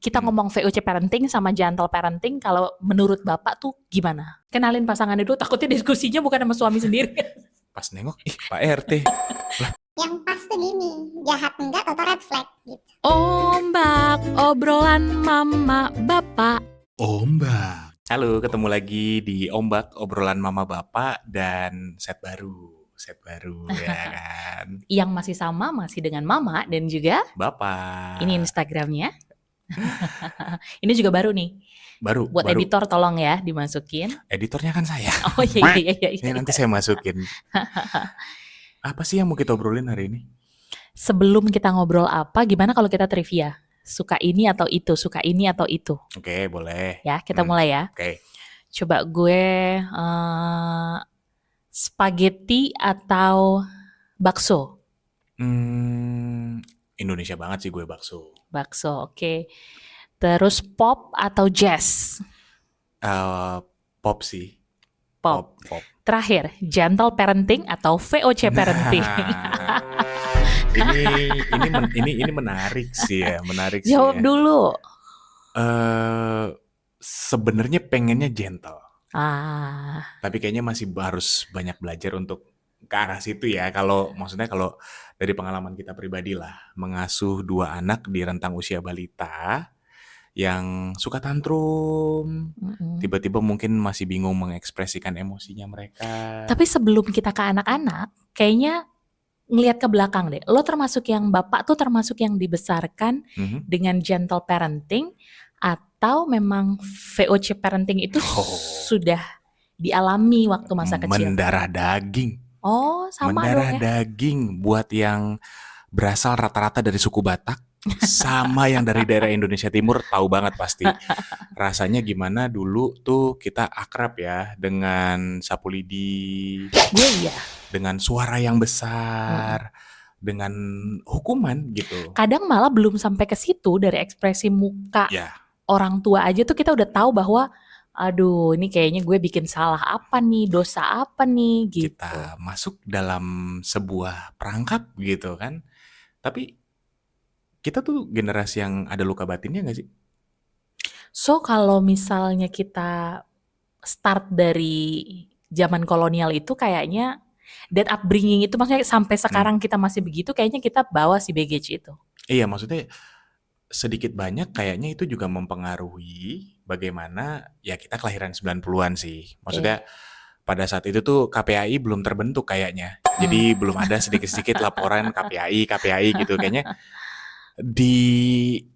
kita ngomong VOC parenting sama gentle parenting, kalau menurut Bapak tuh gimana? Kenalin pasangannya dulu, takutnya diskusinya bukan sama suami sendiri. Pas nengok, Pak RT. Yang pas tuh gini, jahat enggak atau red flag gitu. Ombak, obrolan mama bapak. Ombak. Halo, ketemu lagi di Ombak, obrolan mama bapak dan set baru ya kan. Yang masih sama, masih dengan mama dan juga Bapak. ini Instagramnya. Ini juga baru nih. Baru. Buat editor tolong ya dimasukin. Editornya kan saya. Oh iya. Ini nanti saya masukin. Apa sih yang mau kita obrolin hari ini? Sebelum kita ngobrol apa, gimana kalau kita trivia? Suka ini atau itu, suka ini atau itu. Oke, boleh. Ya, kita mulai ya. Oke. Coba gue spaghetti atau bakso? Indonesia banget sih gue bakso. Bakso, oke. Terus pop atau jazz? Pop sih. Pop. Pop. Terakhir, gentle parenting atau VOC parenting? Ini menarik sih ya, Jawab dulu. Sebenarnya pengennya gentle. Tapi kayaknya masih harus banyak belajar untuk ke arah situ ya. Kalau dari pengalaman kita pribadi lah, mengasuh 2 anak di rentang usia balita yang suka tantrum, tiba-tiba mungkin masih bingung mengekspresikan emosinya mereka. Tapi sebelum kita ke anak-anak, kayaknya ngelihat ke belakang deh. Lo termasuk yang bapak tuh termasuk yang dibesarkan dengan gentle parenting atau memang VOC parenting itu sudah dialami waktu masa kecil? Mendarah daging. Oh, sama mendarah dong ya. Daging buat yang berasal rata-rata dari suku Batak sama yang dari daerah Indonesia Timur tahu banget pasti. Rasanya gimana dulu tuh kita akrab ya dengan sapu lidi. Iya. Dengan suara yang besar, dengan hukuman gitu. Kadang malah belum sampai ke situ, dari ekspresi muka orang tua aja tuh kita udah tahu bahwa aduh ini kayaknya gue bikin salah apa nih, dosa apa nih gitu. Kita masuk dalam sebuah perangkap gitu kan. Tapi kita tuh generasi yang ada luka batinnya gak sih? So kalau misalnya kita start dari zaman kolonial itu kayaknya, dan upbringing itu maksudnya sampai sekarang kita masih begitu, kayaknya kita bawa si baggage itu. Iya, maksudnya sedikit banyak kayaknya itu juga mempengaruhi bagaimana ya kita kelahiran 90-an sih. Maksudnya pada saat itu tuh KPAI belum terbentuk kayaknya. Jadi belum ada sedikit-sedikit laporan KPAI gitu kayaknya. Dicubit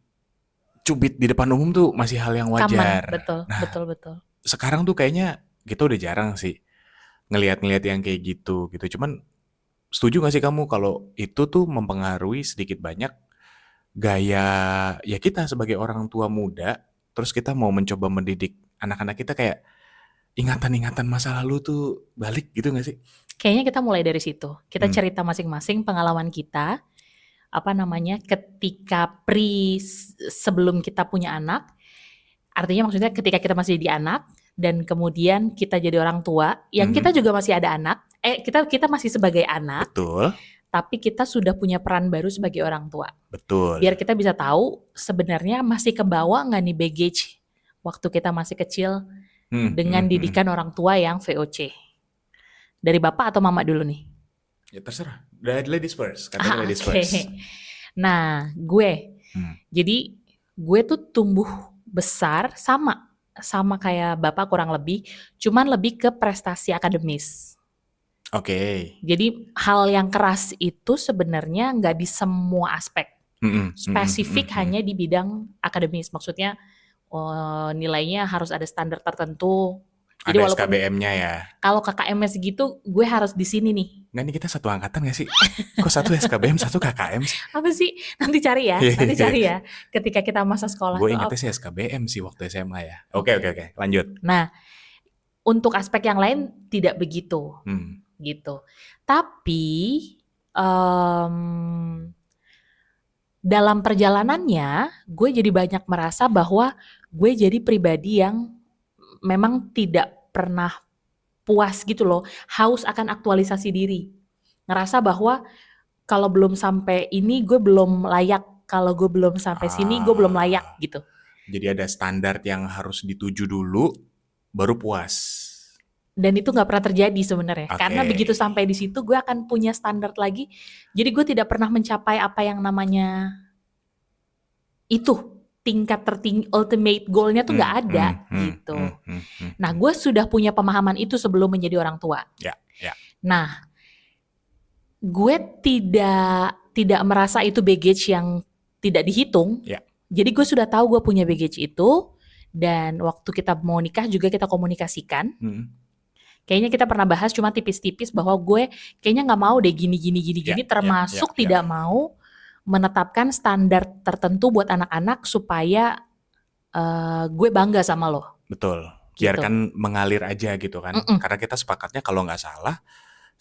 di depan umum tuh masih hal yang wajar. Betul. Sekarang tuh kayaknya kita udah jarang sih ngelihat yang kayak gitu. Cuman setuju gak sih kamu kalau itu tuh mempengaruhi sedikit banyak gaya ya kita sebagai orang tua muda, terus kita mau mencoba mendidik anak-anak kita kayak ingatan-ingatan masa lalu tuh balik gitu gak sih? Kayaknya kita mulai dari situ. Kita cerita masing-masing pengalaman kita, ketika sebelum kita punya anak. Artinya maksudnya ketika kita masih jadi anak dan kemudian kita jadi orang tua, yang kita juga masih ada anak, kita masih sebagai anak. Betul. Tapi kita sudah punya peran baru sebagai orang tua. Betul. Biar kita bisa tahu sebenarnya masih kebawa nggak nih baggage waktu kita masih kecil dengan didikan orang tua yang VOC. Dari bapak atau mama dulu nih? Ya terserah. Ladies first. Katanya ladies first. Nah, jadi gue tuh tumbuh besar sama kayak bapak kurang lebih, cuman lebih ke prestasi akademis. Oke. Jadi hal yang keras itu sebenarnya nggak di semua aspek, spesifik hanya di bidang akademis. Maksudnya nilainya harus ada standar tertentu. Jadi ada SKBM-nya ya. Kalau KKM segitu, gue harus di sini nih. Nggak, ini kita satu angkatan nggak sih? Kok satu SKBM, satu KKM sih? Apa sih? Nanti cari ya. Ketika kita masa sekolah. Gue ingetnya sih SKBM sih waktu SMA ya. Oke. Lanjut. Nah, untuk aspek yang lain tidak begitu. Gitu. Tapi dalam perjalanannya gue jadi banyak merasa bahwa gue jadi pribadi yang memang tidak pernah puas gitu loh, haus akan aktualisasi diri, ngerasa bahwa kalau belum sampai ini gue belum layak, kalau gue belum sampai sini gue belum layak gitu. Jadi ada standar yang harus dituju dulu, baru puas. Dan itu nggak pernah terjadi sebenarnya. Karena Oke. begitu sampai di situ gue akan punya standar lagi. Jadi gue tidak pernah mencapai apa yang namanya itu tingkat tertinggi ultimate goalnya tuh nggak ada gitu. Nah, gue sudah punya pemahaman itu sebelum menjadi orang tua. Ya. Nah, gue tidak merasa itu baggage yang tidak dihitung. Ya. Jadi gue sudah tahu gue punya baggage itu, dan waktu kita mau nikah juga kita komunikasikan. Kayaknya kita pernah bahas cuma tipis-tipis bahwa gue kayaknya nggak mau deh gini, termasuk tidak mau menetapkan standar tertentu buat anak-anak supaya gue bangga sama lo. Betul. Gitu. Biarkan mengalir aja gitu kan. Karena kita sepakatnya kalau nggak salah,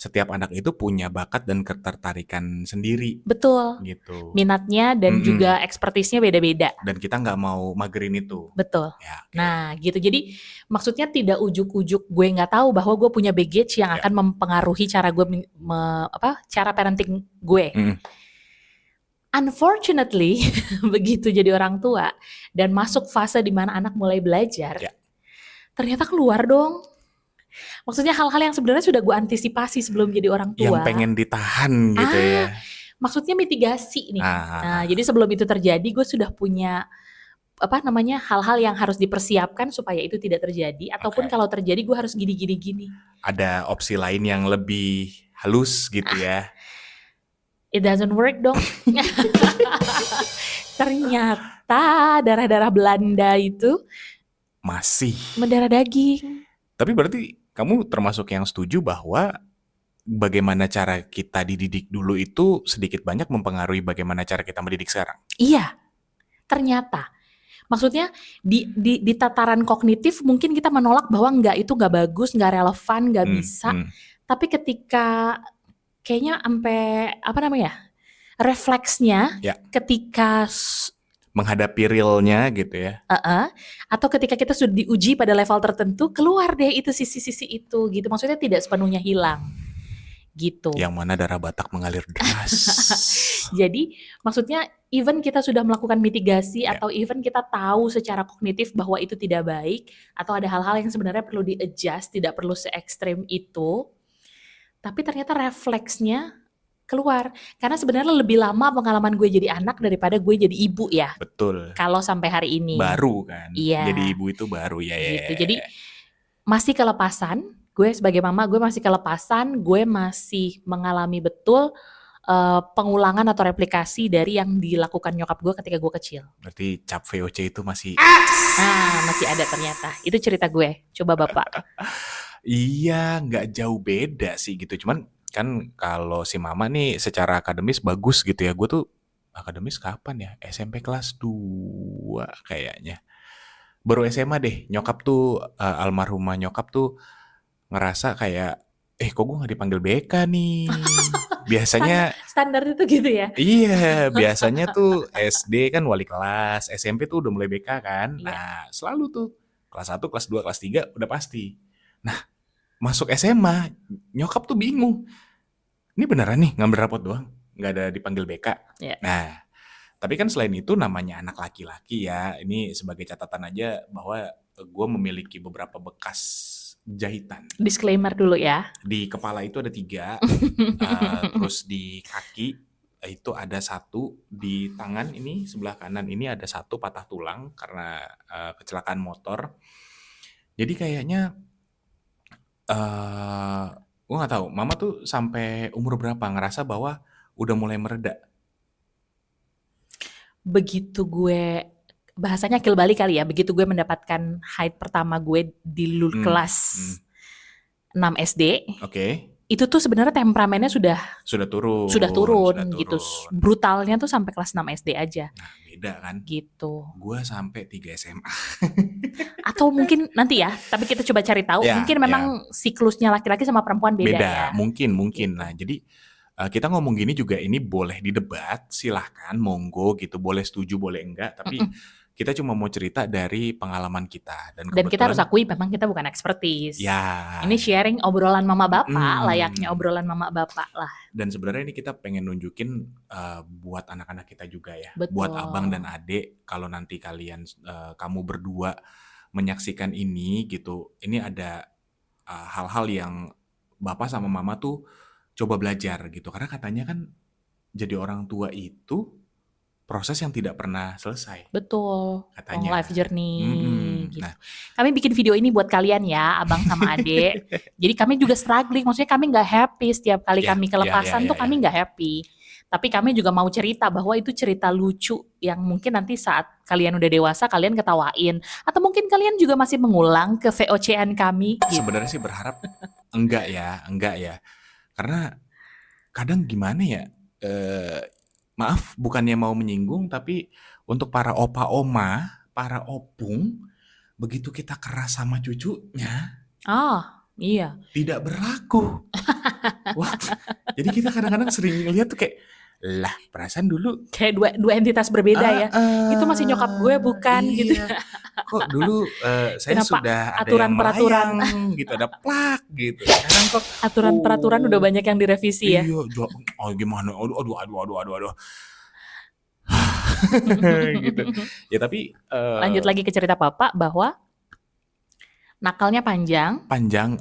setiap anak itu punya bakat dan ketertarikan sendiri. Betul. Gitu. Minatnya dan juga ekspertisnya beda-beda. Dan kita nggak mau magerin itu. Betul. Ya, okay. Nah gitu. Jadi maksudnya tidak ujuk-ujuk gue nggak tahu bahwa gue punya baggage yang akan mempengaruhi cara gue cara parenting gue. Unfortunately, begitu jadi orang tua dan masuk fase di mana anak mulai belajar, ternyata keluar dong. Maksudnya hal-hal yang sebenarnya sudah gue antisipasi sebelum jadi orang tua. Yang pengen ditahan gitu ya. Maksudnya mitigasi nih. Nah, jadi sebelum itu terjadi, gue sudah punya hal-hal yang harus dipersiapkan supaya itu tidak terjadi. Ataupun kalau terjadi, gue harus gini. Ada opsi lain yang lebih halus gitu ya. It doesn't work dong. Ternyata darah-darah Belanda itu masih mendarah daging. Tapi berarti kamu termasuk yang setuju bahwa bagaimana cara kita dididik dulu itu sedikit banyak mempengaruhi bagaimana cara kita mendidik sekarang? Iya, ternyata. Maksudnya di tataran kognitif mungkin kita menolak bahwa itu nggak bagus, nggak relevan, nggak bisa. Tapi ketika kayaknya sampai refleksnya ketika menghadapi realnya gitu ya. Atau ketika kita sudah diuji pada level tertentu, keluar deh itu sisi-sisi itu gitu. Maksudnya tidak sepenuhnya hilang gitu. Yang mana darah Batak mengalir deras. Jadi maksudnya even kita sudah melakukan mitigasi atau even kita tahu secara kognitif bahwa itu tidak baik, atau ada hal-hal yang sebenarnya perlu di-adjust, tidak perlu se-ekstrem itu, tapi ternyata refleksnya keluar. Karena sebenarnya lebih lama pengalaman gue jadi anak daripada gue jadi ibu ya. Betul. Kalau sampai hari ini. Baru kan. Iya. Jadi ibu itu baru ya. Gitu. Jadi masih kelepasan. Gue sebagai mama, gue masih kelepasan. Gue masih mengalami betul pengulangan atau replikasi dari yang dilakukan nyokap gue ketika gue kecil. Berarti cap VOC itu masih... masih ada ternyata. Itu cerita gue. Coba Bapak. Iya, nggak jauh beda sih gitu. Cuman kan kalau si mama nih secara akademis bagus gitu ya. Gue tuh akademis kapan ya? SMP kelas 2 kayaknya. Baru SMA deh. Nyokap tuh, almarhumah nyokap tuh ngerasa kayak, kok gue gak dipanggil BK nih? Biasanya... Standar itu gitu ya? Iya, biasanya tuh SD kan wali kelas, SMP tuh udah mulai BK kan. Nah, selalu tuh kelas 1, kelas 2, kelas 3 udah pasti. Nah, masuk SMA, nyokap tuh bingung. Ini beneran nih ngambil rapot doang? Nggak ada dipanggil BK? Nah, tapi kan selain itu namanya anak laki-laki ya. Ini sebagai catatan aja bahwa gue memiliki beberapa bekas jahitan. Disclaimer dulu ya. Di kepala itu ada 3, terus di kaki itu ada 1, di tangan ini sebelah kanan ini ada 1 patah tulang karena kecelakaan motor. Jadi kayaknya gue nggak tahu, mama tuh sampai umur berapa ngerasa bahwa udah mulai mereda? Begitu gue, bahasanya akil balik kali ya, begitu gue mendapatkan haid pertama gue di kelas 6 SD. Itu tuh sebenarnya temperamennya sudah turun gitu. Brutalnya tuh sampai kelas 6 SD aja. Nah, beda kan? Gitu. Gue sampai 3 SMA. Atau mungkin nanti ya, tapi kita coba cari tahu. Mungkin memang siklusnya laki-laki sama perempuan beda ya. Mungkin. Gitu. Nah, jadi kita ngomong gini juga ini boleh didebat, silahkan, monggo gitu. Boleh setuju, boleh enggak. Tapi Kita cuma mau cerita dari pengalaman kita dan Dan kita harus kebetulan akui memang kita bukan expertise. ya, Ini sharing obrolan mama bapak, layaknya mm, obrolan mama bapak lah. dan sebenarnya ini kita pengen nunjukin buat anak-anak kita juga ya, buat Betul. abang dan adik, kalau nanti kalian kamu berdua menyaksikan ini gitu, ini ada hal-hal yang bapak sama mama tuh coba belajar gitu, karena katanya kan jadi orang tua itu proses yang tidak pernah selesai Betul. Long katanya. life journey gitu. Nah, Kami bikin video ini buat kalian ya, abang sama adik. Jadi kami juga struggling, maksudnya kami nggak happy setiap kali Ya, kami kelepasan tuh kami nggak happy. Tapi kami juga mau cerita bahwa itu cerita lucu yang mungkin nanti saat kalian udah dewasa kalian ketawain. Atau mungkin kalian juga masih mengulang ke VOC-an kami gitu. sebenarnya sih berharap enggak ya. Karena kadang gimana ya, maaf bukannya mau menyinggung, tapi untuk para opa-oma, para opung, begitu kita keras sama cucunya, Iya. tidak berlaku. Wah, jadi kita kadang-kadang sering lihat tuh kayak, lah perasaan dulu Kayak dua entitas berbeda ya. Itu masih nyokap gue bukan iya. gitu. Kok dulu saya Kenapa sudah ada yang aturan-peraturan melayang gitu, ada plak gitu. Sekarang kok aturan-peraturan udah banyak yang direvisi ya. iya, gimana? Aduh. Gitu. Ya tapi Lanjut lagi ke cerita Papa bahwa nakalnya panjang. panjang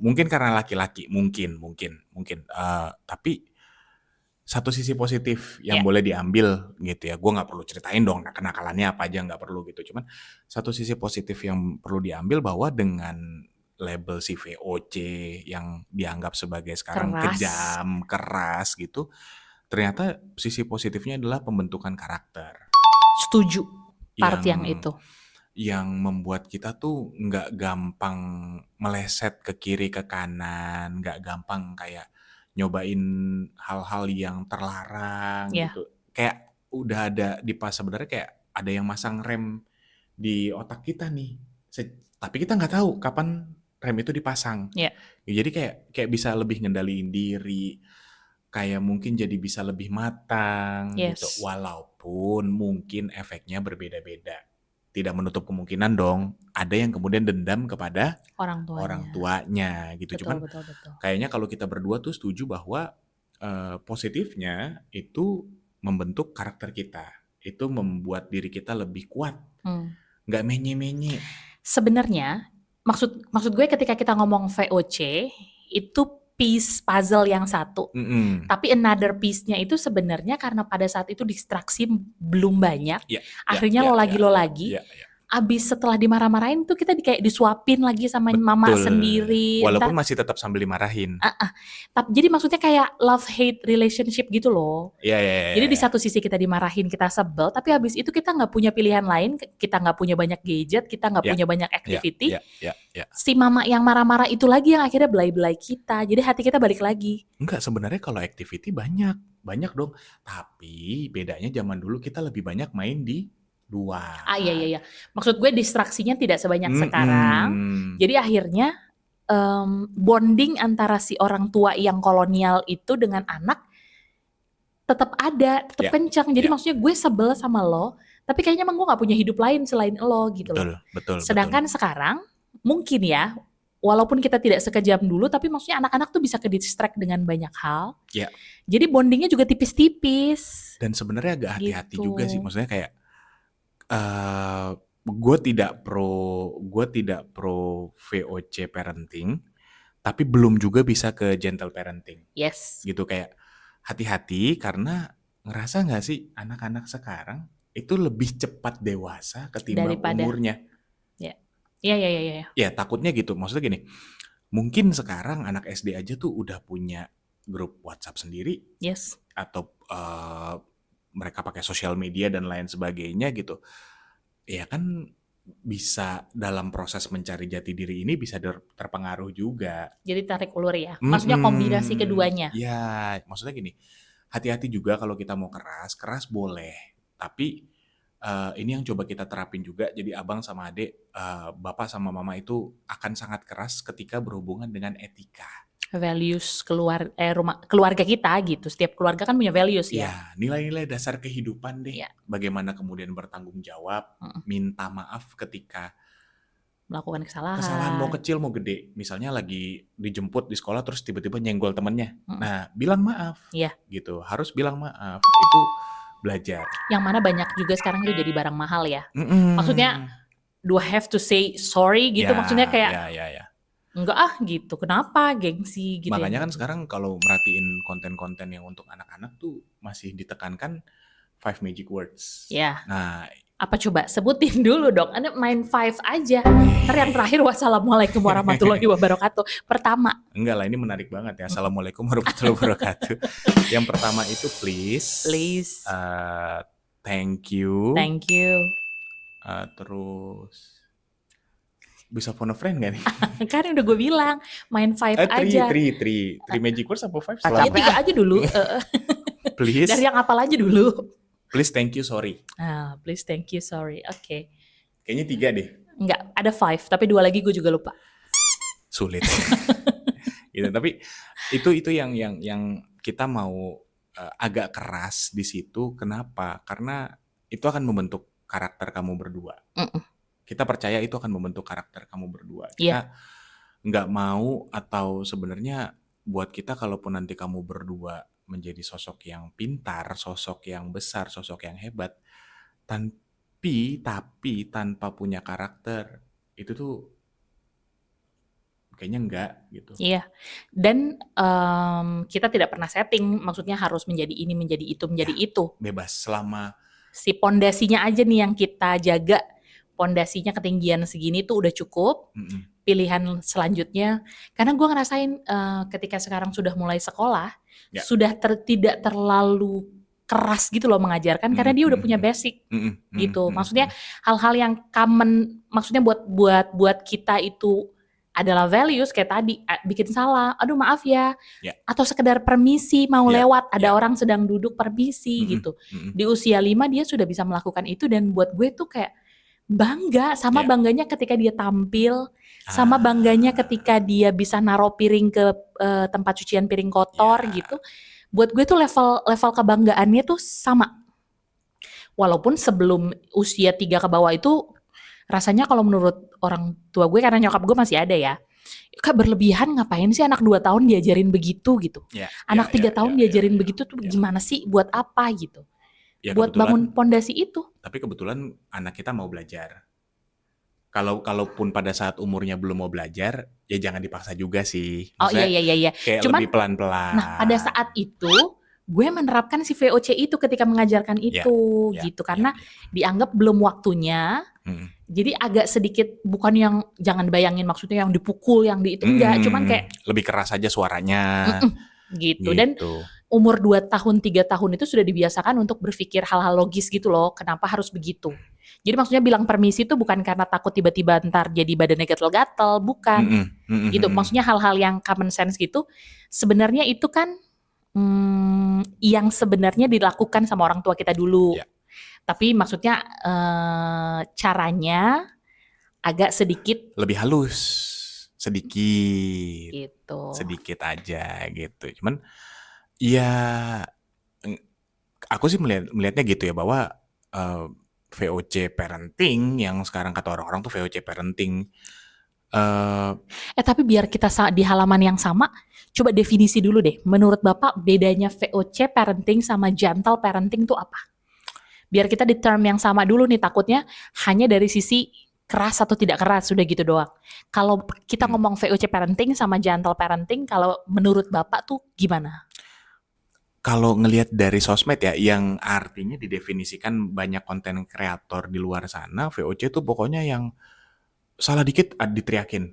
mungkin karena laki-laki, mungkin. Tapi satu sisi positif yang Ya. boleh diambil gitu ya. Gue nggak perlu ceritain dong kenakalannya apa aja, nggak perlu gitu. Cuman satu sisi positif yang perlu diambil bahwa dengan label si VOC yang dianggap sebagai sekarang Keras. kejam, keras gitu, ternyata sisi positifnya adalah pembentukan karakter Setuju part yang yang itu. yang membuat kita tuh nggak gampang meleset ke kiri ke kanan, nggak gampang kayak nyobain hal-hal yang terlarang Ya. gitu. Kayak udah ada sebenarnya kayak ada yang masang rem di otak kita nih. Tapi kita nggak tahu kapan rem itu dipasang. Ya. Jadi kayak bisa lebih ngendaliin diri, kayak mungkin jadi bisa lebih matang gitu. Yes. Walaupun mungkin efeknya berbeda-beda. Tidak menutup kemungkinan dong ada yang kemudian dendam kepada orang tuanya gitu. Cuman Betul. kayaknya kalau kita berdua tuh setuju bahwa positifnya itu membentuk karakter kita. Itu membuat diri kita lebih kuat. Nggak menye-menye. Sebenarnya maksud gue ketika kita ngomong VOC itu piece puzzle yang satu. Tapi another piece-nya itu sebenarnya karena pada saat itu distraksi belum banyak. Akhirnya lo lagi. Abis setelah dimarah-marahin tuh kita kayak disuapin lagi sama mama sendiri. Walaupun masih tetap sambil dimarahin. Jadi maksudnya kayak love-hate relationship gitu loh. Iya. Jadi di satu sisi kita dimarahin, kita sebel. Tapi abis itu kita gak punya pilihan lain. Kita gak punya banyak gadget. Kita gak punya banyak activity. Si mama yang marah-marah itu lagi yang akhirnya belai-belai kita. Jadi hati kita balik lagi. Enggak, sebenarnya kalau activity banyak dong. Tapi bedanya zaman dulu kita lebih banyak main di luar. Iya. Maksud gue distraksinya tidak sebanyak sekarang. Jadi akhirnya bonding antara si orang tua yang kolonial itu dengan anak tetap ada, tetap kencang. Jadi maksudnya gue sebel sama lo, tapi kayaknya emang gue gak punya hidup lain selain lo gitu loh. Betul. Sedangkan sekarang mungkin ya, walaupun kita tidak sekejam dulu, tapi maksudnya anak-anak tuh bisa ke-distract dengan banyak hal. Jadi bondingnya juga tipis-tipis. Dan sebenarnya agak hati-hati gitu juga sih, maksudnya kayak gue tidak pro VOC parenting, tapi belum juga bisa ke gentle parenting. Yes. Gitu, kayak hati-hati karena ngerasa nggak sih anak-anak sekarang itu lebih cepat dewasa ketimbang umurnya. Iya. Ya takutnya gitu, maksudnya gini, mungkin sekarang anak SD aja tuh udah punya grup WhatsApp sendiri. Yes. Atau mereka pakai sosial media dan lain sebagainya gitu. Ya kan bisa dalam proses mencari jati diri ini bisa terpengaruh juga. Jadi tarik ulur ya. Maksudnya kombinasi keduanya. Ya, maksudnya gini, hati-hati juga kalau kita mau keras boleh. Tapi ini yang coba kita terapin juga. Jadi abang sama adik, bapak sama mama itu akan sangat keras ketika berhubungan dengan etika. values keluarga kita gitu. Setiap keluarga kan punya values ya. Ya, nilai-nilai dasar kehidupan deh. Iya. Bagaimana kemudian bertanggung jawab, minta maaf ketika Melakukan kesalahan. kesalahan mau kecil mau gede. Misalnya lagi dijemput di sekolah terus tiba-tiba nyenggol temennya. Nah, bilang maaf. Iya. Gitu, harus bilang maaf. Itu belajar. Yang mana banyak juga sekarang itu jadi barang mahal ya. Mm-mm. Maksudnya, do I have to say sorry gitu? Ya, Maksudnya kayak, ya. enggak gitu. Kenapa gengsi gitu Makanya ya. kan sekarang kalau merhatiin konten-konten yang untuk anak-anak tuh masih ditekankan 5 magic words. Ya. Nah, Apa coba sebutin dulu dong. Anda main 5 aja. Ntar yang terakhir wassalamualaikum warahmatullahi wabarakatuh. Pertama. enggak lah, ini menarik banget ya. Assalamualaikum warahmatullahi wabarakatuh. Yang pertama itu please. Please. Thank you. Thank you. Terus bisa phone a friend gak nih? Kan udah gue bilang main 5 aja. Three magic words apa 5? Ya 3 aja dulu. Please. Dari yang apal aja dulu. Please, thank you, sorry. Please, thank you, sorry. Oke. Kayaknya 3 deh. Enggak, ada 5, tapi 2 lagi gue juga lupa. Sulit. Gitu, tapi itu yang kita mau agak keras di situ. Kenapa? Karena itu akan membentuk karakter kamu berdua. Kita percaya itu akan membentuk karakter kamu berdua. Kita nggak mau, atau sebenarnya buat kita kalaupun nanti kamu berdua menjadi sosok yang pintar, sosok yang besar, sosok yang hebat, tapi tanpa punya karakter, itu tuh kayaknya enggak gitu. Iya. Dan kita tidak pernah setting, maksudnya harus menjadi ini, menjadi itu, menjadi itu. Bebas selama si pondasinya aja nih yang kita jaga. Pondasinya ketinggian segini tuh udah cukup. Pilihan selanjutnya, karena gue ngerasain ketika sekarang sudah mulai sekolah, sudah tidak terlalu keras gitu loh mengajarkan, karena dia udah punya basic gitu. Maksudnya hal-hal yang common, maksudnya buat kita itu adalah values kayak tadi, bikin salah, aduh maaf ya, atau sekedar permisi mau lewat, ada orang sedang duduk permisi gitu. Di usia 5 dia sudah bisa melakukan itu, dan buat gue tuh kayak bangga, sama bangganya ketika dia tampil, sama bangganya ketika dia bisa naruh piring ke tempat cucian piring kotor gitu. Buat gue tuh level kebanggaannya tuh sama. Walaupun sebelum usia 3 ke bawah itu rasanya kalau menurut orang tua gue, karena nyokap gue masih ada ya, Kak berlebihan, ngapain sih anak 2 tahun diajarin begitu gitu. Anak 3 tahun diajarin begitu tuh gimana sih, buat apa gitu. Ya, buat bangun pondasi itu. Tapi kebetulan anak kita mau belajar. Kalaupun pada saat umurnya belum mau belajar, ya jangan dipaksa juga sih. Maksudnya, iya. Kayak Cuman, lebih pelan-pelan. Nah, pada saat itu gue menerapkan si VOC itu ketika mengajarkan itu gitu, karena dianggap belum waktunya. Jadi agak sedikit, bukan yang jangan bayangin maksudnya yang dipukul, yang di itu enggak, cuman kayak lebih keras aja suaranya. Gitu. Dan umur 2 tahun, 3 tahun itu sudah dibiasakan untuk berpikir hal-hal logis gitu loh, kenapa harus begitu. Jadi maksudnya bilang permisi itu bukan karena takut tiba-tiba ntar jadi badannya gatel-gatel, bukan. Gitu, maksudnya hal-hal yang common sense gitu, sebenarnya itu kan yang sebenarnya dilakukan sama orang tua kita dulu. Tapi maksudnya caranya agak sedikit lebih halus, sedikit gitu. Sedikit aja gitu. Cuman ya aku sih melihatnya gitu ya, bahwa VOC parenting yang sekarang kata orang-orang tuh VOC parenting. Tapi biar kita di halaman yang sama, coba definisi dulu deh. Menurut Bapak bedanya VOC parenting sama gentle parenting tuh apa? Biar kita di term yang sama dulu nih, takutnya hanya dari sisi keras atau tidak keras, sudah gitu doang. Kalau kita ngomong VOC parenting sama gentle parenting, kalau menurut Bapak tuh gimana? Kalau ngelihat dari sosmed ya, yang artinya didefinisikan banyak konten kreator di luar sana, VOC tuh pokoknya yang salah dikit diteriakin.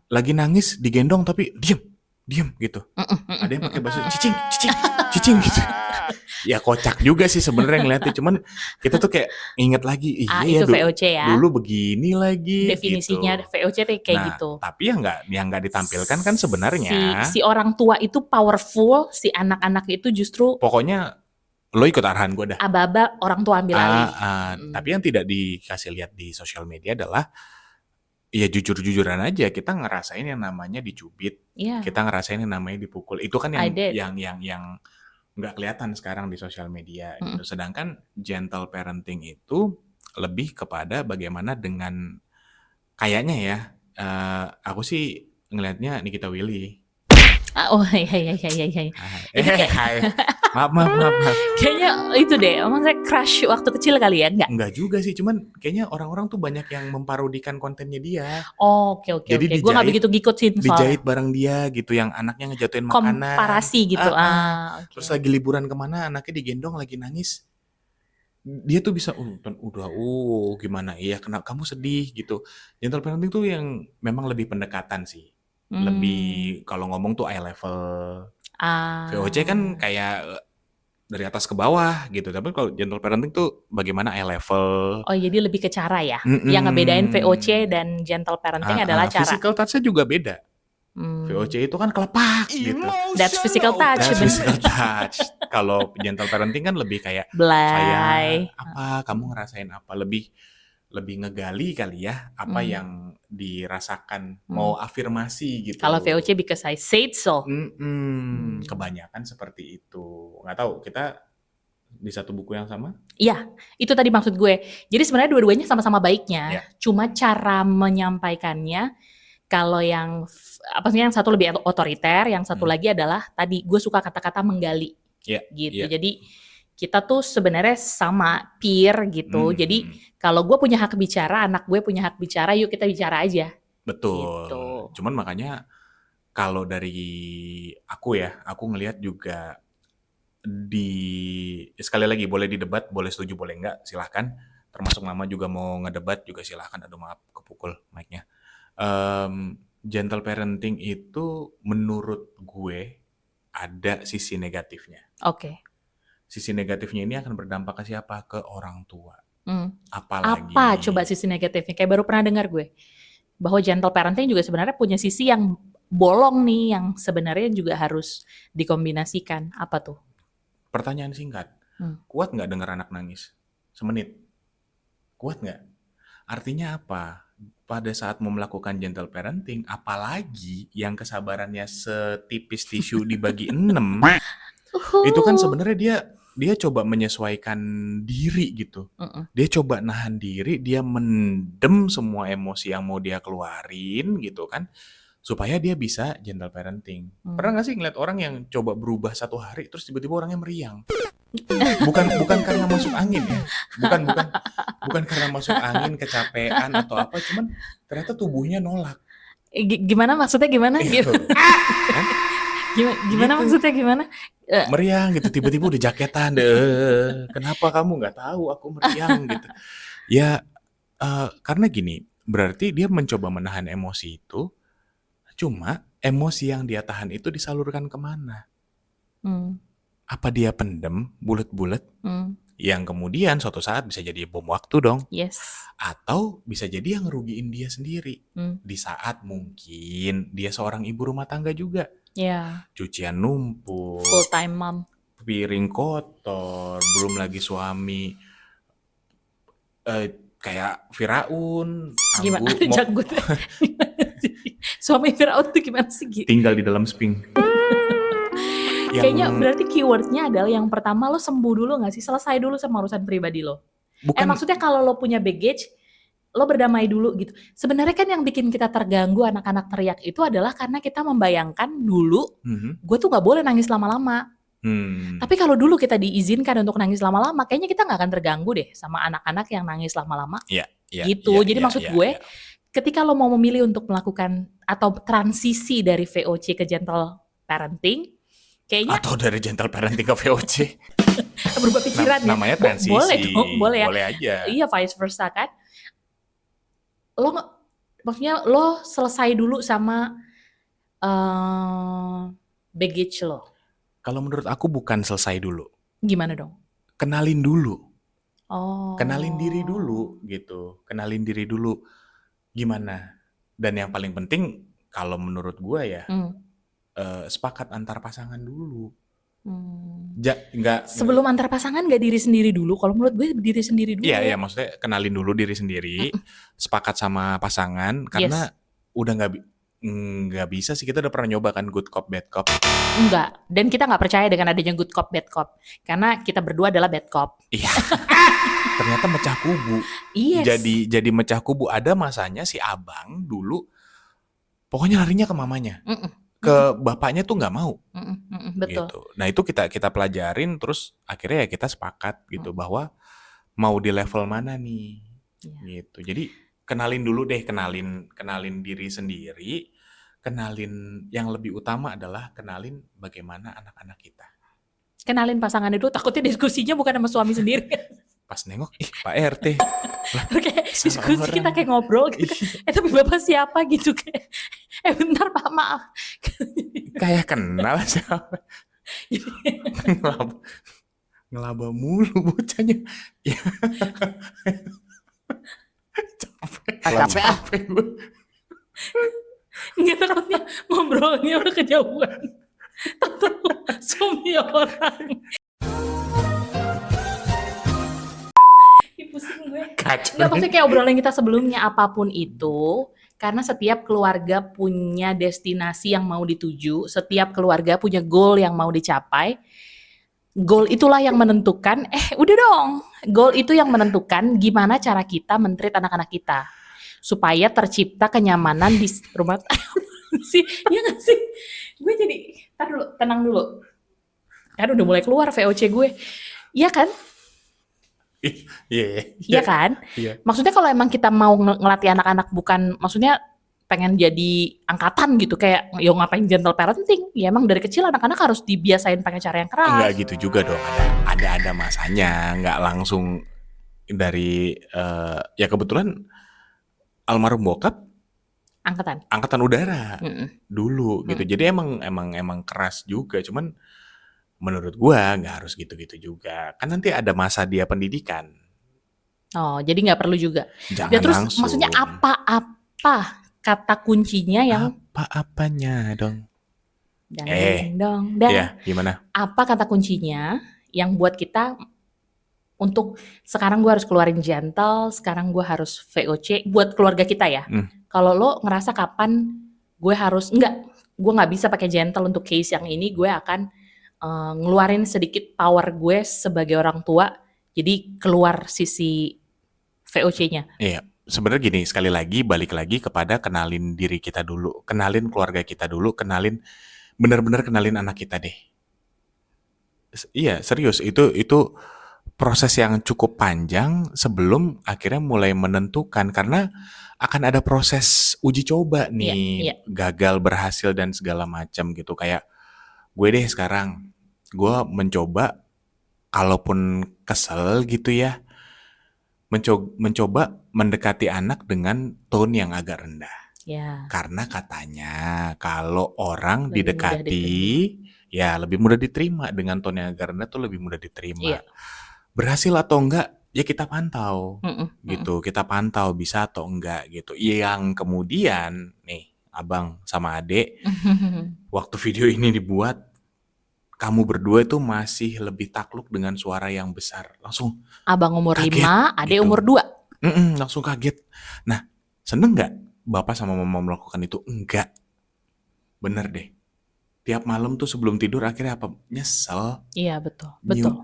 Lagi nangis digendong tapi diem gitu. Ada yang pakai bahasa cicing gitu. Ya kocak juga sih sebenarnya ngeliatnya, cuman kita tuh kayak inget lagi, itu VOC ya. Dulu begini lagi. Definisinya gitu. VOC tuh kayak gitu. Tapi yang nggak ditampilkan kan sebenarnya. Si orang tua itu powerful, si anak-anak itu justru. Pokoknya lo ikut arahan gue dah. Aba-aba orang tua ambil alih. Tapi yang tidak dikasih lihat di sosial media adalah ya jujur-jujuran aja kita ngerasain yang namanya dicubit, Iya, kita ngerasain yang namanya dipukul. Itu kan I yang did. nggak kelihatan sekarang di sosial media gitu. Mm-mm. Sedangkan gentle parenting itu lebih kepada bagaimana dengan kayaknya ya, aku sih ngelihatnya Nikita Willy. Oh iya. Itu kayak Hai. Maaf. kayaknya itu deh, maksudnya crush waktu kecil kali ya, enggak? Enggak juga sih, cuman kayaknya orang-orang tuh banyak yang memparodikan kontennya dia. Oke. Jadi Gue nggak begitu ngikutin soalnya. dijahit bareng dia gitu, yang anaknya ngejatuhin makanan. Komparasi gitu. Oke. Terus lagi liburan kemana, anaknya digendong lagi nangis. Dia tuh bisa, gimana ya, kenapa kamu sedih gitu. Gentle parenting tuh yang memang lebih pendekatan sih. Lebih kalau ngomong tuh eye level. VOC kan kayak dari atas ke bawah gitu. Tapi kalau gentle parenting tuh bagaimana eye level. Oh, jadi lebih ke cara ya. Yang ngebedain VOC dan gentle parenting adalah cara. Physical touch-nya juga beda. VOC itu kan kelepak gitu. That's physical touch. That's physical touch. Kalau gentle parenting kan lebih kayak Belai. apa, kamu ngerasain apa, lebih ngegali kali ya apa yang dirasakan, mau afirmasi gitu. Kalau VOC because I said so. Kebanyakan seperti itu. Nggak tahu, kita di satu buku yang sama? Iya, itu tadi maksud gue. Jadi sebenarnya dua-duanya sama-sama baiknya. Ya. Cuma cara menyampaikannya, kalau yang yang satu lebih otoriter, yang satu lagi adalah tadi gue suka kata-kata menggali. Gitu. Jadi kita tuh sebenarnya sama peer gitu. Jadi kalau gue punya hak bicara, anak gue punya hak bicara, yuk kita bicara aja. Betul. Gitu. Cuman makanya kalau dari aku ya, aku ngelihat juga sekali lagi boleh didebat, boleh setuju, boleh enggak, silahkan. Termasuk mama juga mau ngedebat juga silahkan. Aduh maaf, kepukul mic-nya. Gentle parenting itu menurut gue ada sisi negatifnya. Oke. Sisi negatifnya ini akan berdampak ke siapa? Ke orang tua. Apalagi. Apa coba sisi negatifnya? Kayak baru pernah dengar gue. Bahwa gentle parenting juga sebenarnya punya sisi yang bolong nih, yang sebenarnya juga harus dikombinasikan. Apa tuh? Pertanyaan singkat. Kuat nggak dengar anak nangis? Semenit. Kuat nggak? Artinya apa? Pada saat mau melakukan gentle parenting, apalagi yang kesabarannya setipis tisu dibagi 6, itu kan sebenarnya dia coba menyesuaikan diri gitu. Dia coba nahan diri, dia mendem semua emosi yang mau dia keluarin gitu kan, supaya dia bisa gentle parenting. Pernah nggak sih ngeliat orang yang coba berubah 1 hari terus tiba-tiba orangnya meriang? Bukan karena masuk angin ya, bukan karena masuk angin, kecapean atau apa, cuman ternyata tubuhnya nolak. Gimana maksudnya gimana? Gitu. Gimana gitu. Maksudnya gimana? Meriang gitu, tiba-tiba udah jaketan deh. Kenapa kamu nggak tahu aku meriang gitu? Ya karena gini, berarti dia mencoba menahan emosi itu, cuma emosi yang dia tahan itu disalurkan kemana? Apa dia pendem bulet-bulet? Yang kemudian suatu saat bisa jadi bom waktu dong. Yes. Atau bisa jadi yang ngerugiin dia sendiri. Di saat mungkin dia seorang ibu rumah tangga juga. Yeah. Cucian numpuk. Full time mom. Piring kotor. Belum lagi suami kayak Firaun. Gimana janggut? Suami Firaun tuh gimana sih? Tinggal di dalam sping. Kayaknya berarti keywordnya adalah yang pertama, lo sembuh dulu gak sih? Selesai dulu sama urusan pribadi lo. Maksudnya kalau lo punya baggage, lo berdamai dulu gitu. Sebenarnya kan yang bikin kita terganggu anak-anak teriak itu adalah karena kita membayangkan dulu, gue tuh gak boleh nangis lama-lama. Tapi kalau dulu kita diizinkan untuk nangis lama-lama, kayaknya kita gak akan terganggu deh sama anak-anak yang nangis lama-lama. Gitu. Jadi maksud gue, ketika lo mau memilih untuk melakukan atau transisi dari VOC ke gentle parenting, kayaknya atau dari gentle parenting ke VOC berubah pikiran ya. Namanya transisi. Boleh dong, boleh ya. Boleh aja. Iya, vice versa kan. Maksudnya lo selesai dulu sama baggage lo. Kalau menurut aku bukan selesai dulu. Gimana dong? Kenalin dulu. Oh. Kenalin diri dulu gitu. Kenalin diri dulu gimana. Dan yang paling penting kalau menurut gue ya, sepakat antar pasangan dulu. Nggak Sebelum antar pasangan nggak diri sendiri dulu. Kalau menurut gue diri sendiri dulu. Iya, maksudnya kenalin dulu diri sendiri, sepakat sama pasangan, Yes. karena udah nggak bisa sih, kita udah pernah nyoba kan good cop bad cop. Enggak. Dan kita nggak percaya dengan adanya good cop, bad cop. Karena kita berdua adalah bad cop. Iya. Ternyata mecah kubu. Yes. Jadi mecah kubu. Ada masanya si abang dulu, pokoknya larinya ke mamanya. Ke bapaknya tuh nggak mau. Betul. Gitu. Nah itu kita pelajarin, terus akhirnya ya kita sepakat gitu bahwa mau di level mana nih. Gitu. Jadi kenalin dulu deh, kenalin diri sendiri, kenalin yang lebih utama adalah kenalin bagaimana anak-anak kita. Kenalin pasangan itu, takutnya diskusinya bukan sama suami sendiri. Pas nengok, Pak RT. Kayak diskusi orang. Kita kayak ngobrol gitu. Tapi bapak siapa gitu kayak. Bentar Pak, maaf. Kayak kenal siapa. Ngelaba mulu bocahnya. Capek gue. Nggak, takutnya ngobrolnya udah kejauhan. Tahu suami orang. Pusing gue. Nggak, maksudnya kayak obrolan kita sebelumnya, apapun itu, karena setiap keluarga punya destinasi yang mau dituju, setiap keluarga punya goal yang mau dicapai. Goal itulah yang menentukan, udah dong, goal itu yang menentukan gimana cara kita men-treat anak-anak kita supaya tercipta kenyamanan di rumah. Sih, ya nggak sih? Gue jadi, tenang dulu. Kan udah mulai keluar VOC gue, iya kan? Iya kan? Iya. Maksudnya kalau emang kita mau ngelatih anak-anak, bukan maksudnya pengen jadi angkatan gitu, kayak yo ngapain gentle parenting, ya emang dari kecil anak-anak harus dibiasain pakai cara yang keras. Enggak gitu juga dong, ada masanya, nggak langsung dari ya kebetulan almarhum bokap angkatan udara dulu gitu, jadi emang keras juga, cuman menurut gua nggak harus gitu-gitu juga, kan nanti ada masa dia pendidikan. Oh, jadi nggak perlu juga. Jangan ya, terus langsung. Maksudnya apa kata kuncinya yang apa-apanya dong? dong. Iya, gimana? Apa kata kuncinya yang buat kita untuk sekarang gue harus keluarin gentle, sekarang gue harus VOC buat keluarga kita ya. Kalau lo ngerasa kapan gue harus gue nggak bisa pakai gentle untuk case yang ini, gue akan ngeluarin sedikit power gue sebagai orang tua, jadi keluar sisi VOC-nya. Iya, sebenarnya gini, sekali lagi balik lagi kepada kenalin diri kita dulu, kenalin keluarga kita dulu, benar-benar kenalin anak kita deh. Iya, serius, itu proses yang cukup panjang sebelum akhirnya mulai menentukan, karena akan ada proses uji coba nih, gagal, berhasil dan segala macam gitu. Kayak gue deh sekarang, gue mencoba, kalaupun kesel gitu ya, mencoba mendekati anak dengan tone yang agak rendah. Karena katanya kalau orang lebih didekati ya lebih mudah diterima, dengan tone yang agak rendah tuh lebih mudah diterima. Berhasil atau enggak ya kita pantau gitu, kita pantau bisa atau enggak gitu. Yang kemudian nih abang sama adek waktu video ini dibuat, kamu berdua itu masih lebih takluk dengan suara yang besar. Langsung abang umur kaget, 5, adek gitu. umur 2. Langsung kaget. Nah, seneng gak bapak sama mama melakukan itu? Enggak. Bener deh. Tiap malam tuh sebelum tidur akhirnya apa? Nyesel. Iya, betul.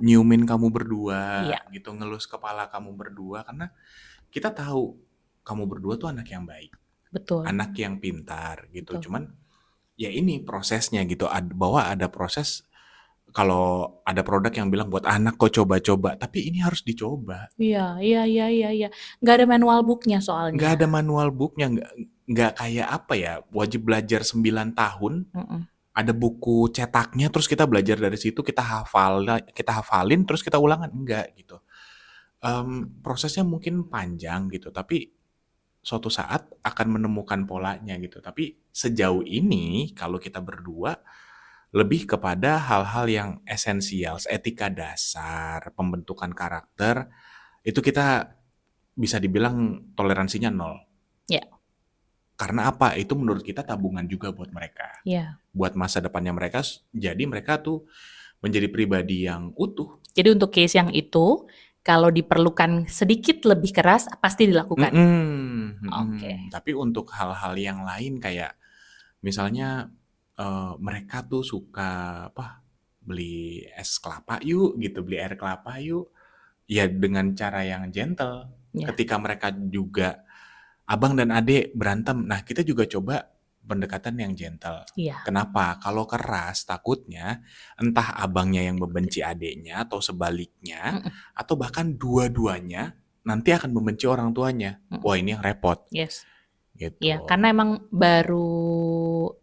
Nyiumin kamu berdua, gitu, ngelus kepala kamu berdua, karena kita tahu kamu berdua tuh anak yang baik. Betul. Anak yang pintar gitu. Cuman ya ini prosesnya gitu, bahwa ada proses. Kalau ada produk yang bilang buat anak kok coba-coba, tapi ini harus dicoba. Iya. Nggak ada manual booknya soalnya. Nggak ada manual booknya, nggak kayak apa ya, wajib belajar 9 tahun, ada buku cetaknya, terus kita belajar dari situ, kita hafalin, terus kita ulangan, enggak gitu. Prosesnya mungkin panjang gitu, tapi suatu saat akan menemukan polanya gitu. Tapi sejauh ini kalau kita berdua lebih kepada hal-hal yang esensial, etika dasar, pembentukan karakter, itu kita bisa dibilang toleransinya 0. Karena apa? Itu menurut kita tabungan juga buat mereka. Buat masa depannya mereka, jadi mereka tuh menjadi pribadi yang utuh. Jadi untuk case yang itu, kalau diperlukan sedikit lebih keras, pasti dilakukan. Oke. Tapi untuk hal-hal yang lain kayak misalnya mereka tuh suka beli es kelapa yuk gitu, beli air kelapa yuk. Ya dengan cara yang gentle. Ya. Ketika mereka juga abang dan adik berantem, nah kita juga coba pendekatan yang gentle. Iya. Kenapa? Kalau keras takutnya entah abangnya yang membenci adiknya atau sebaliknya, atau bahkan dua-duanya nanti akan membenci orang tuanya. Wah ini yang repot. Yes. Gitu. Ya, karena emang baru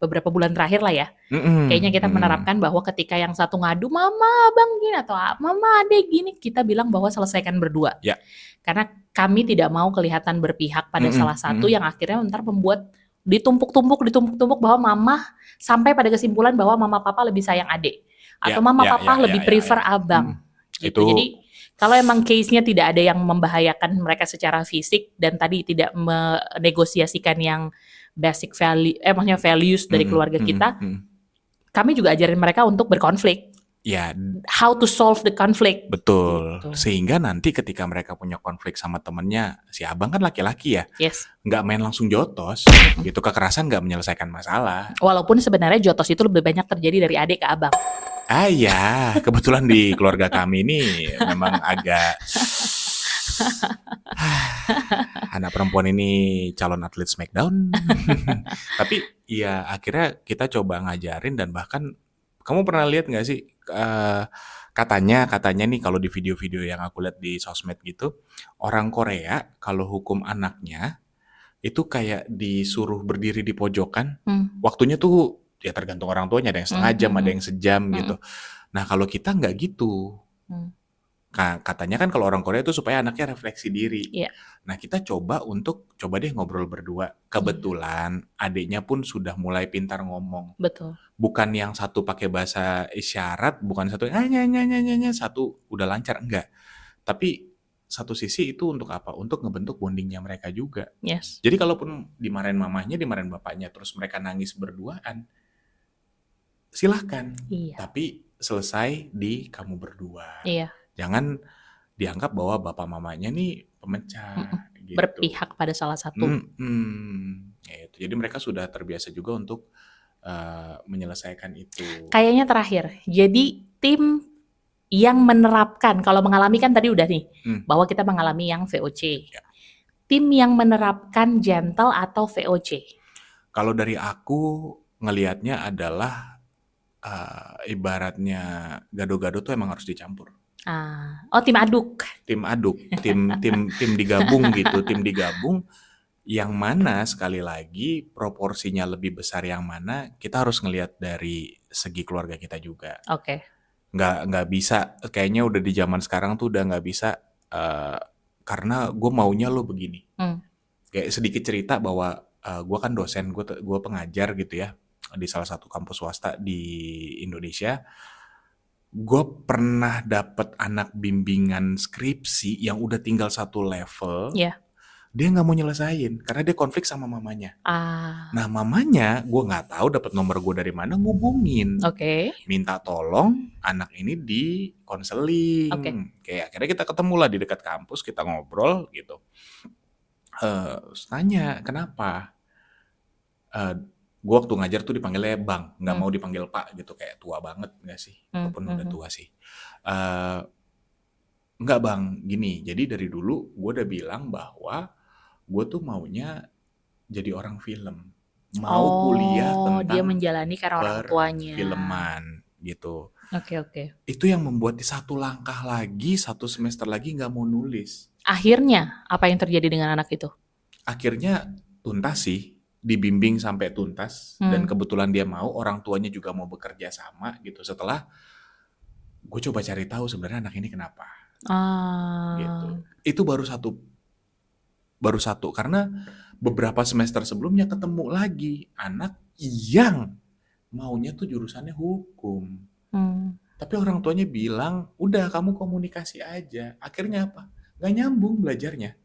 beberapa bulan terakhir lah ya. Kayaknya kita menerapkan bahwa ketika yang satu ngadu, mama abang gini atau mama adek gini, kita bilang bahwa selesaikan berdua. Ya. Karena kami tidak mau kelihatan berpihak pada salah satu yang akhirnya ntar membuat ditumpuk-tumpuk bahwa mama sampai pada kesimpulan bahwa mama papa lebih sayang adik. Atau mama papa lebih prefer abang. Gitu. Itu. Jadi kalau emang case-nya tidak ada yang membahayakan mereka secara fisik dan tadi tidak menegosiasikan yang basic value, maksudnya values dari keluarga kita, kami juga ajarin mereka untuk berkonflik. Ya, how to solve the conflict. Betul. Gitu. Sehingga nanti ketika mereka punya konflik sama temennya, si abang kan laki-laki ya, Yes. nggak main langsung jotos, gitu. Kekerasan nggak menyelesaikan masalah. Walaupun sebenarnya jotos itu lebih banyak terjadi dari adik ke abang. Ya, kebetulan di keluarga kami ini memang agak anak perempuan ini calon atlet Smackdown. Tapi ya akhirnya kita coba ngajarin dan bahkan kamu pernah lihat nggak sih katanya nih kalau di video-video yang aku lihat di sosmed gitu, orang Korea kalau hukum anaknya itu kayak disuruh berdiri di pojokan, waktunya tuh ya tergantung orang tuanya, ada yang setengah jam, ada yang sejam gitu. Nah kalau kita nggak gitu. Katanya kan kalau orang Korea itu supaya anaknya refleksi diri. Yeah. Nah kita coba deh ngobrol berdua. Kebetulan adiknya pun sudah mulai pintar ngomong. Betul. Bukan yang satu pakai bahasa isyarat, bukan satu nya satu udah lancar, enggak. Tapi satu sisi itu untuk apa? Untuk ngebentuk bondingnya mereka juga. Yes. Jadi kalaupun dimarahin mamanya, dimarahin bapaknya, terus mereka nangis berduaan, silahkan. Iya. Tapi selesai di kamu berdua. Iya. Jangan dianggap bahwa bapak mamanya nih pemecah. Gitu. Berpihak pada salah satu. Gitu. Jadi mereka sudah terbiasa juga untuk menyelesaikan itu. Kayaknya terakhir, jadi tim yang menerapkan, kalau mengalami kan tadi udah nih, bahwa kita mengalami yang VOC. Ya. Tim yang menerapkan gentle atau VOC? Kalau dari aku ngelihatnya adalah ibaratnya gado-gado tuh emang harus dicampur. Tim aduk. Tim digabung gitu, tim digabung. Yang mana sekali lagi proporsinya lebih besar yang mana kita harus ngelihat dari segi keluarga kita juga. Oke. Nggak bisa, kayaknya udah di zaman sekarang tuh udah nggak bisa karena gue maunya lo begini. Kayak sedikit cerita bahwa gue kan dosen, gue pengajar gitu ya di salah satu kampus swasta di Indonesia. Gue pernah dapet anak bimbingan skripsi yang udah tinggal satu level. Yeah. Dia nggak mau nyelesain karena dia konflik sama mamanya. Nah mamanya gue nggak tahu dapat nomor gue dari mana, ngubungin. Minta tolong anak ini di konseling. Kayak akhirnya kita ketemu lah di dekat kampus, kita ngobrol gitu. Tanya kenapa? Gue waktu ngajar tuh dipanggilnya bang, nggak mau dipanggil pak gitu, kayak tua banget nggak sih? Walaupun udah tua sih. Enggak bang, gini. Jadi dari dulu gue udah bilang bahwa gue tuh maunya jadi orang film, mau kuliah tentang dia menjalani karena orang tuanya. Filman gitu. Oke. Itu yang membuat di satu langkah lagi, satu semester lagi nggak mau nulis. Akhirnya apa yang terjadi dengan anak itu? Akhirnya tuntas sih, dibimbing sampai tuntas dan kebetulan dia mau, orang tuanya juga mau bekerja sama gitu. Setelah gue coba cari tahu sebenarnya anak ini kenapa. Gitu. Itu baru satu karena beberapa semester sebelumnya ketemu lagi anak yang maunya tuh jurusannya hukum. Tapi orang tuanya bilang, udah kamu komunikasi aja. Akhirnya apa? Gak nyambung belajarnya.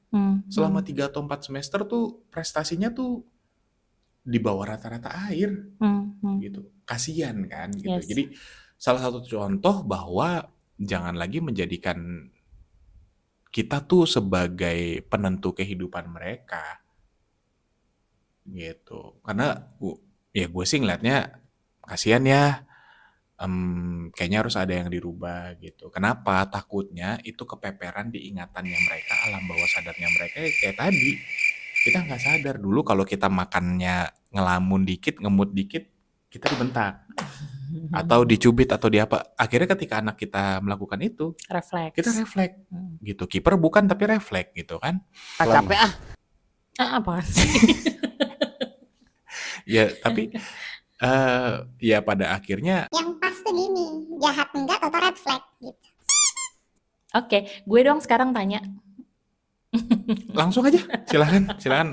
Selama 3 atau 4 semester tuh prestasinya tuh di bawah rata-rata air. Gitu. Kasian kan gitu. Yes. Jadi salah satu contoh bahwa jangan lagi menjadikan kita tuh sebagai penentu kehidupan mereka gitu. Karena ya gue sih ngeliatnya kasihan ya, kayaknya harus ada yang dirubah gitu. Kenapa? Takutnya itu kepeperan di ingatannya mereka, alam bawah sadarnya mereka ya kayak tadi. Kita nggak sadar dulu kalau kita makannya ngelamun dikit, ngemut dikit, kita dibentak atau dicubit atau di apa. Akhirnya ketika anak kita melakukan itu, kita Refleks. refleks gitu. Kiper bukan tapi refleks gitu kan. Capek ah. Apa sih? Ya tapi ya pada akhirnya Yang pas tuh gini, jahat enggak atau red flag gitu. Oke, gue dong sekarang tanya. langsung aja silakan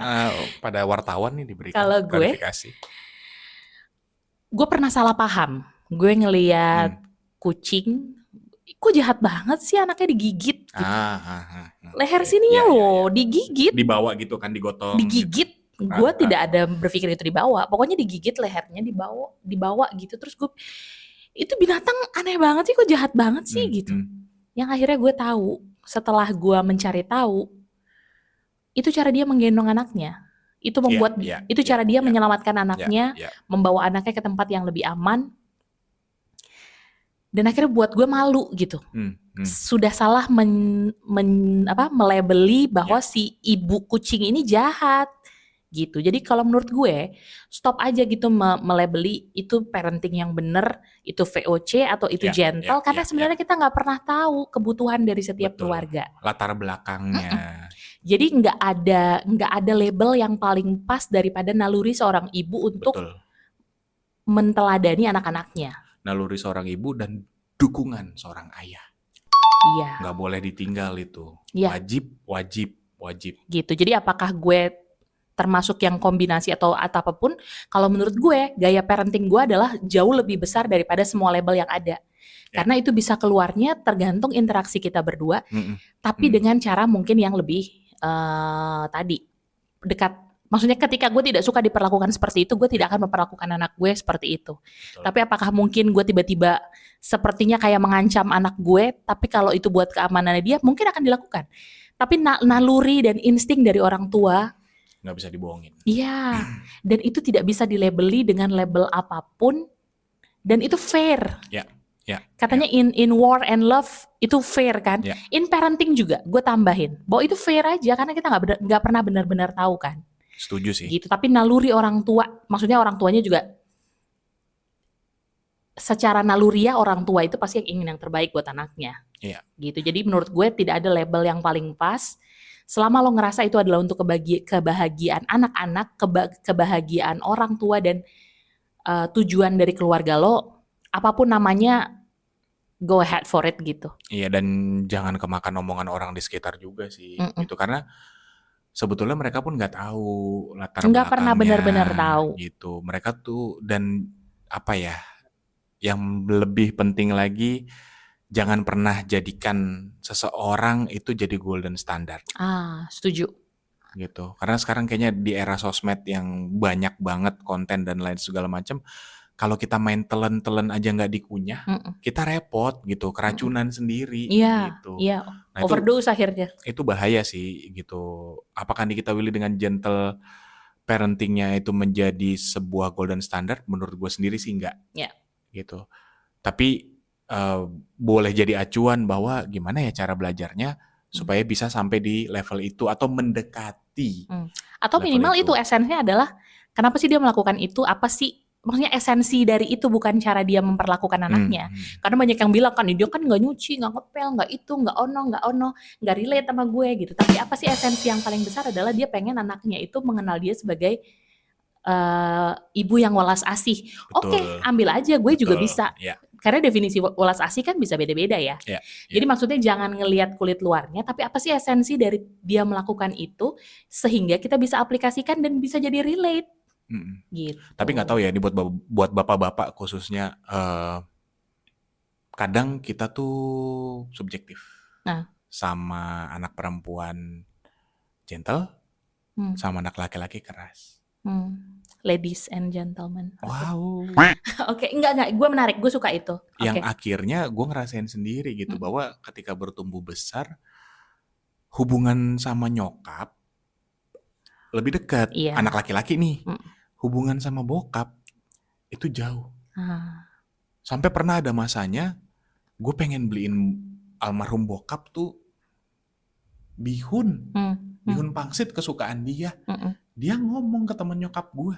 pada wartawan nih diberikan Kalau gue klarifikasi. pernah salah paham. Gue ngeliat kucing, kok jahat banget sih anaknya digigit gitu. Leher Oke. Ya, sininya loh, digigit, dibawa gitu kan, digotong digigit. gitu. Gue tidak ada berpikir itu dibawa. Pokoknya digigit lehernya, dibawa gitu. Terus gue, itu binatang aneh banget sih, kok jahat banget sih gitu. Yang akhirnya gue tahu, setelah gue mencari tahu, itu cara dia menggendong anaknya. Itu membuat, itu cara dia menyelamatkan anaknya, membawa anaknya ke tempat yang lebih aman. Dan akhirnya buat gue malu gitu. Sudah salah melabeli bahwa si ibu kucing ini jahat gitu. Jadi kalau menurut gue, stop aja gitu melabeli itu parenting yang benar, itu VOC atau itu gentle, karena sebenarnya kita nggak pernah tahu kebutuhan dari setiap keluarga. Latar belakangnya. Jadi nggak ada label yang paling pas daripada naluri seorang ibu untuk menteladani anak-anaknya. Naluri seorang ibu dan dukungan seorang ayah. Iya. Nggak boleh ditinggal itu. Iya. Wajib. Gitu. Jadi apakah gue termasuk yang kombinasi atau apapun? Kalau menurut gue, gaya parenting gue adalah jauh lebih besar daripada semua label yang ada. Karena itu bisa keluarnya tergantung interaksi kita berdua, tapi dengan cara mungkin yang lebih dekat. Maksudnya ketika gue tidak suka diperlakukan seperti itu, gue tidak akan memperlakukan anak gue seperti itu. Tapi apakah mungkin gue tiba-tiba sepertinya kayak mengancam anak gue, tapi kalau itu buat keamanannya dia, mungkin akan dilakukan. Tapi naluri dan insting dari orang tua nggak bisa dibohongin. Iya, dan itu tidak bisa dilabeli dengan label apapun, dan itu fair. Katanya in war and love itu fair kan. In parenting juga gue tambahin bahwa itu fair aja, karena kita nggak pernah benar-benar tahu kan. Setuju sih. Gitu. Tapi naluri orang tua, maksudnya orang tuanya juga secara naluriah orang tua itu pasti ingin yang terbaik buat anaknya. Gitu. Jadi menurut gue tidak ada label yang paling pas. Selama lo ngerasa itu adalah untuk kebahagiaan anak-anak, kebahagiaan orang tua dan tujuan dari keluarga lo, apapun namanya, go ahead for it gitu. Iya, dan jangan kemakan omongan orang di sekitar juga sih. Gitu, karena sebetulnya mereka pun nggak tahu latar belakangnya. Nggak pernah benar-benar tahu. Gitu. Mereka tuh, dan apa ya, yang lebih penting lagi, jangan pernah jadikan seseorang itu jadi golden standard. Setuju. Gitu. Karena sekarang kayaknya di era sosmed yang banyak banget konten dan lain segala macam, kalau kita main telen-telen aja nggak dikunyah, kita repot gitu, keracunan sendiri. Gitu. Iya. Nah, overdose akhirnya. Itu bahaya sih gitu. Apakah kita Willy dengan gentle parentingnya itu menjadi sebuah golden standard? Menurut gue sendiri sih enggak. Gitu. Tapi boleh jadi acuan bahwa gimana ya cara belajarnya supaya bisa sampai di level itu atau mendekati. Atau minimal itu esensinya adalah kenapa sih dia melakukan itu, apa sih maksudnya esensi dari itu, bukan cara dia memperlakukan anaknya. Karena banyak yang bilang kan dia kan nggak nyuci, nggak ngepel, nggak itu, nggak ono, nggak relate sama gue gitu. Tapi apa sih esensi yang paling besar adalah dia pengen anaknya itu mengenal dia sebagai ibu yang welas asih. Oke, ambil aja, gue juga bisa. Karena definisi welas asih kan bisa beda-beda ya. Jadi maksudnya jangan ngelihat kulit luarnya, tapi apa sih esensi dari dia melakukan itu sehingga kita bisa aplikasikan dan bisa jadi relate. Gitu. Tapi nggak tahu ya, ini buat bapak-bapak khususnya, kadang kita tuh subjektif sama anak perempuan gentle, sama anak laki-laki keras. ladies and gentlemen. Oke. Wow. Oke, enggak, gue menarik, gue suka itu. Yang Oke. akhirnya gue ngerasain sendiri gitu bahwa ketika bertumbuh besar, hubungan sama nyokap lebih dekat. Iya. Anak laki-laki nih, Mm. hubungan sama bokap itu jauh. Ah. Sampai pernah ada masanya gue pengen beliin almarhum bokap tuh bihun pangsit kesukaan dia. Dia ngomong ke temen nyokap gue,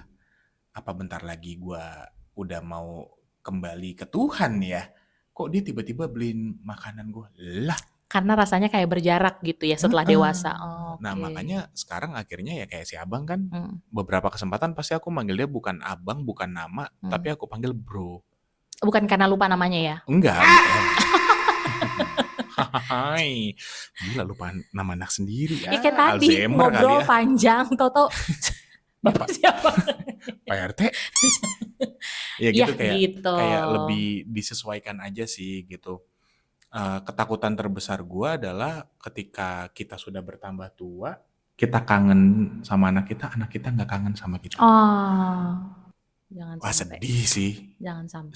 apa bentar lagi gue udah mau kembali ke Tuhan ya, kok dia tiba-tiba beliin makanan gue lah. Karena rasanya kayak berjarak gitu ya setelah dewasa. Nah Oke. makanya sekarang akhirnya ya kayak si abang kan, Mm. beberapa kesempatan pasti aku manggil dia bukan abang, bukan nama, tapi aku panggil bro. Bukan karena lupa namanya ya? Enggak. Hai, gila lupa nama anak sendiri ya. Ya kayak tadi Alzheimer kali ngobrol ya. panjang, Toto. Bapak siapa? Pak RT. Ya Ya gitu, gitu. kayak lebih disesuaikan aja sih gitu. Ketakutan terbesar gua adalah ketika kita sudah bertambah tua, kita kangen sama anak kita nggak kangen sama kita. Jangan Wah sampai. sedih sih. Jangan sampai.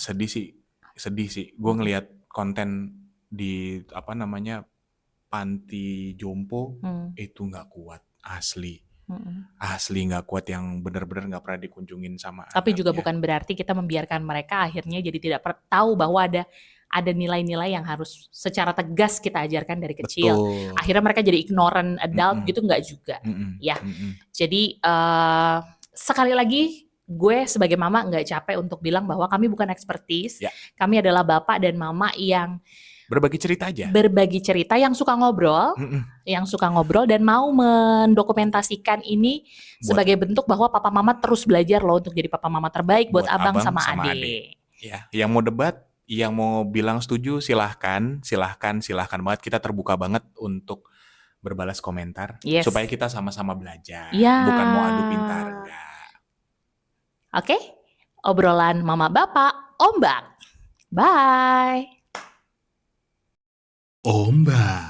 Sedih sih. Gue ngelihat konten di panti jompo itu nggak kuat, asli nggak kuat, yang benar-benar nggak pernah dikunjungin sama Tapi juga anaknya. bukan berarti kita membiarkan mereka akhirnya jadi tidak tahu bahwa ada nilai-nilai yang harus secara tegas kita ajarkan dari kecil. Betul. Akhirnya mereka jadi ignorant adult gitu, nggak juga. Ya. Jadi sekali lagi gue sebagai mama nggak capek untuk bilang bahwa kami bukan expertise. Ya. Kami adalah bapak dan mama yang berbagi cerita aja. Berbagi cerita, yang suka ngobrol, dan mau mendokumentasikan ini sebagai bentuk bahwa papa mama terus belajar loh untuk jadi papa mama terbaik buat abang sama adik. Ya, yang mau debat, yang mau bilang setuju silahkan banget, kita terbuka banget untuk berbalas komentar. Yes. Supaya kita sama-sama belajar, Ya. bukan mau adu pintar, enggak. Oke, obrolan mama bapak ombak. Bye. Ombak.